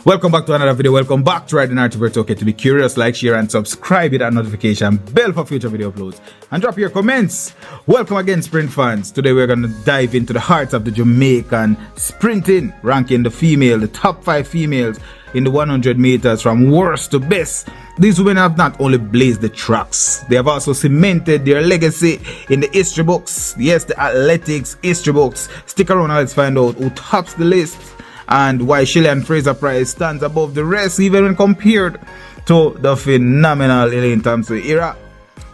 Welcome back to another video. Welcome back to Riding Artifact. Okay, to be curious, like, share, and subscribe with that notification bell for future video uploads. And drop your comments. Welcome again, sprint fans. Today we're going to dive into the hearts of the Jamaican sprinting, ranking the top 5 females in the 100 meters from worst to best. These women have not only blazed the tracks, they have also cemented their legacy in the history books. Yes, the athletics history books. Stick around and let's find out who tops the list and why Shelly-Ann Fraser-Pryce stands above the rest, even when compared to the phenomenal Elaine Thompson-Herah.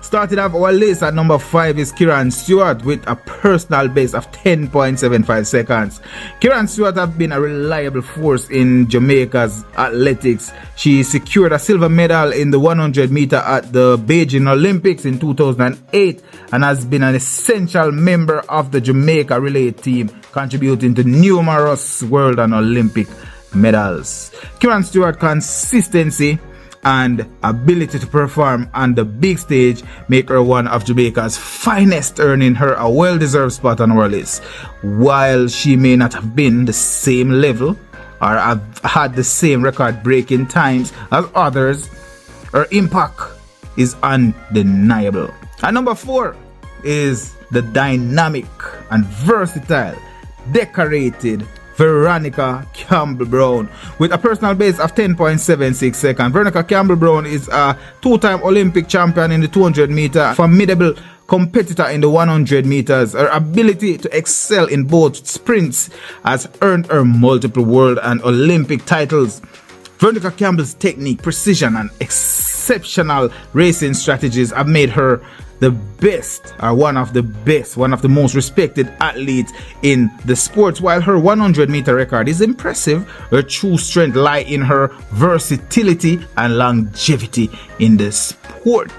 Starting off our list at number 5 is Kirani Stewart with a personal best of 10.75 seconds. Kirani Stewart has been a reliable force in Jamaica's athletics. She secured a silver medal in the 100 meter at the Beijing Olympics in 2008 and has been an essential member of the Jamaica relay team, contributing to numerous world and Olympic medals. Kirani Stewart's consistency and ability to perform on the big stage make her one of Jamaica's finest, earning her a well-deserved spot on our list. While she may not have been the same level or have had the same record-breaking times as others, her impact is undeniable. At number 4 is the dynamic and versatile, decorated Veronica Campbell with a personal best of 10.76 seconds. Veronica Campbell is a 2-time Olympic champion in the 200 meter, formidable competitor in the 100 meters. Her ability to excel in both sprints has earned her multiple world and Olympic titles. Veronica Campbell's technique, precision, and exceptional racing strategies have made her the best, or one of the most respected athletes in the sport. While her 100 meter record is impressive, her true strength lies in her versatility and longevity in the sport.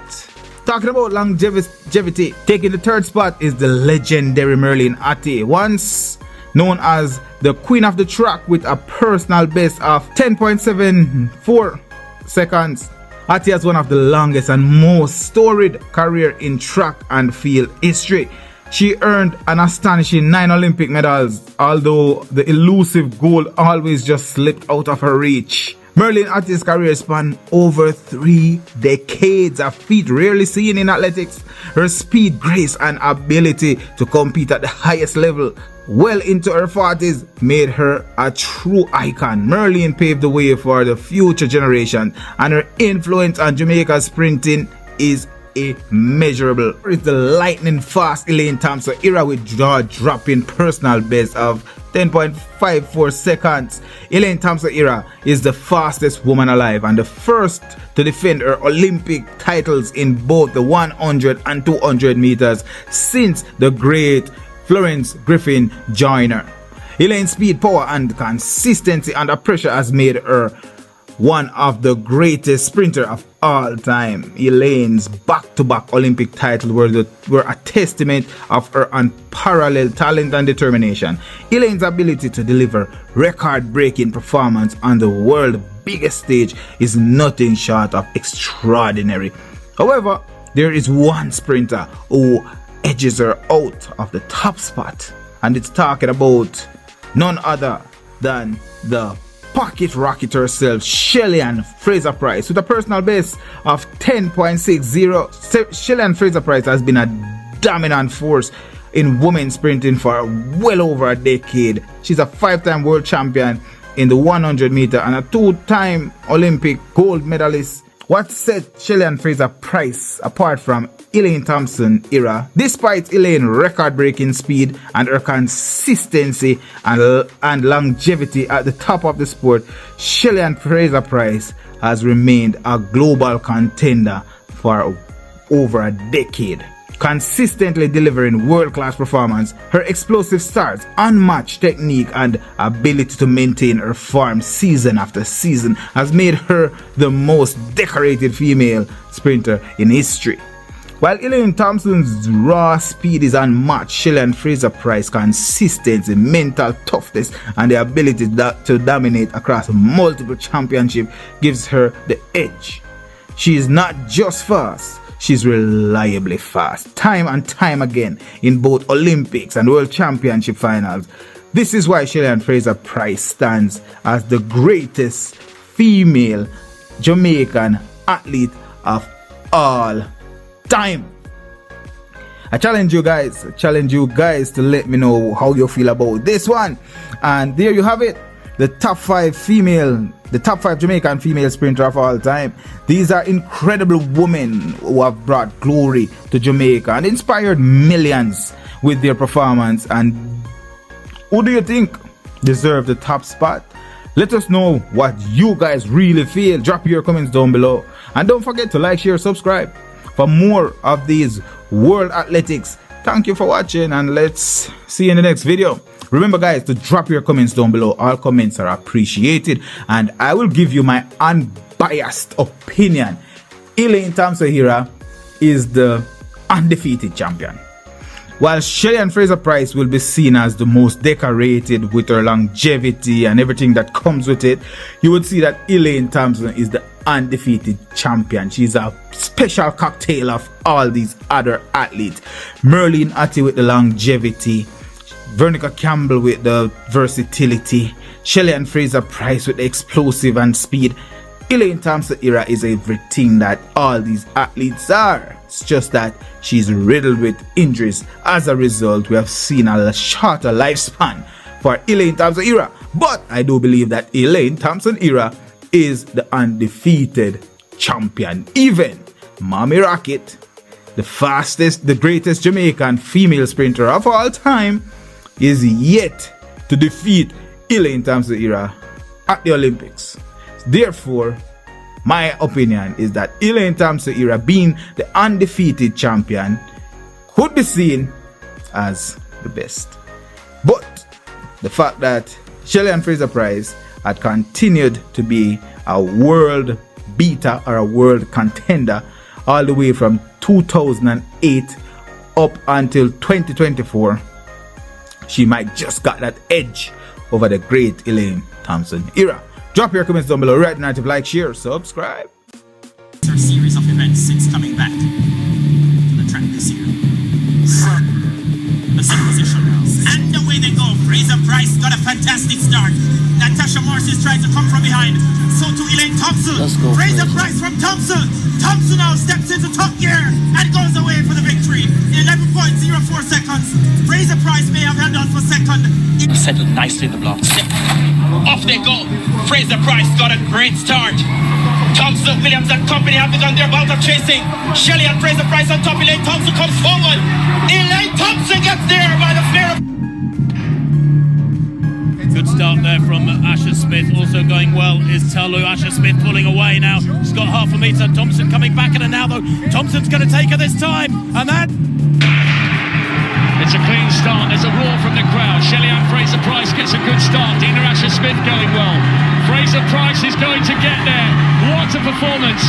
Talking about longevity, taking the 3rd spot is the legendary Merlene Ottey, once known as the Queen of the Track with a personal best of 10.74 seconds. Ottey has one of the longest and most storied career in track and field history. She earned an astonishing 9 Olympic medals, although the elusive gold always just slipped out of her reach. Merlene Ottey's career spanned over 3 decades, a feat rarely seen in athletics. Her speed, grace, and ability to compete at the highest level well into her 40s made her a true icon. Merlene paved the way for the future generation, and her influence on Jamaica's sprinting is immeasurable. It's the lightning fast Elaine Thompson-Herah with jaw-dropping personal best of 10.54 seconds. Elaine Thompson-Herah is the fastest woman alive and the first to defend her Olympic titles in both the 100 and 200 meters since the great Florence Griffin joined her. Elaine's speed, power, and consistency under pressure has made her one of the greatest sprinters of all time. Elaine's back-to-back Olympic titles were a testament of her unparalleled talent and determination. Elaine's ability to deliver record-breaking performance on the world's biggest stage is nothing short of extraordinary. However, there is one sprinter who edges her out of the top spot, and it's talking about none other than the pocket rocket herself, Shelly-Ann Fraser-Pryce, with a personal best of 10.60. Shelly-Ann Fraser-Pryce has been a dominant force in women's sprinting for well over a decade. She's a 5-time world champion in the 100 meter and a 2-time Olympic gold medalist. What set Shelly-Ann Fraser-Pryce apart from Elaine Thompson-Herah, despite Elaine's record-breaking speed and her consistency and longevity at the top of the sport, Shelly-Ann Fraser-Pryce has remained a global contender for over a decade. Consistently delivering world-class performance, her explosive starts, unmatched technique, and ability to maintain her form season after season has made her the most decorated female sprinter in history. While Elaine Thompson's raw speed is unmatched, Shelly-Ann Fraser-Pryce's consistency, mental toughness, and the ability to dominate across multiple championships gives her the edge. She is not just fast, she's reliably fast. Time and time again in both Olympics and World Championship finals, This is why Shelly-Ann Fraser-Pryce stands as the greatest female Jamaican athlete of all time. I challenge you guys to let me know how you feel about this one. And there you have it, the top 5 Jamaican female sprinter of all time. These are incredible women who have brought glory to Jamaica and inspired millions with their performance. And who do you think deserve the top spot? Let us know what you guys really feel. Drop your comments down below. And don't forget to like, share, subscribe for more of these world athletics. Thank you for watching, and let's see you in the next video. Remember guys, to drop your comments down below. All comments are appreciated, and I will give you my unbiased opinion. Elaine Thompson-Herah is the undefeated champion, while Shelly-Ann Fraser-Pryce will be seen as the most decorated with her longevity and everything that comes with it. You would see that Elaine Thompson is the undefeated champion. She's a special cocktail of all these other athletes. Merlene Ottey with the longevity, Veronica Campbell with the versatility, Shelly-Ann Fraser-Pryce with the explosive and speed. Elaine Thompson-Herah is everything that all these athletes are. It's just that she's riddled with injuries. As a result, we have seen a shorter lifespan for Elaine Thompson-Herah. But I do believe that Elaine Thompson-Herah is the undefeated champion. Even Mommy Rocket, the greatest Jamaican female sprinter of all time, is yet to defeat Elaine Thompson-Herah at the Olympics. Therefore, my opinion is that Elaine Thompson-Herah, being the undefeated champion, could be seen as the best. But the fact that Shelly-Ann Fraser-Pryce had continued to be a world beater or a world contender all the way from 2008 up until 2024, she might just got that edge over the great Elaine Thompson-Herah. Drop your comments down below. Right now, like, share, subscribe. It's our series of events since coming back to the track this year. The set position. And away they go. Fraser-Pryce got a fantastic start. Natasha Morse is trying to come from behind. So to Elaine Thompson. Fraser-Pryce from Thompson. Thompson now steps into top gear and goes away for the victory in 11.04 seconds. Fraser-Pryce may have held on for second. Settled nicely in the blocks. Off they go. Fraser-Pryce got a great start. Thompson, Williams and company have begun their bout of chasing. Shelly-Ann Fraser-Pryce on top. Elaine Thompson comes forward. Elaine Thompson gets there by the flare. Good start there from Asher Smith. Also going well is Talu. Asher Smith pulling away now. She's got half a metre. Thompson coming back at her now though. Thompson's going to take her this time. And that... It's a clean start. There's a roar from the crowd. Shelly-Ann Fraser-Pryce gets a good start. Dina Asher-Smith going well. Fraser-Pryce is going to get there. What a performance.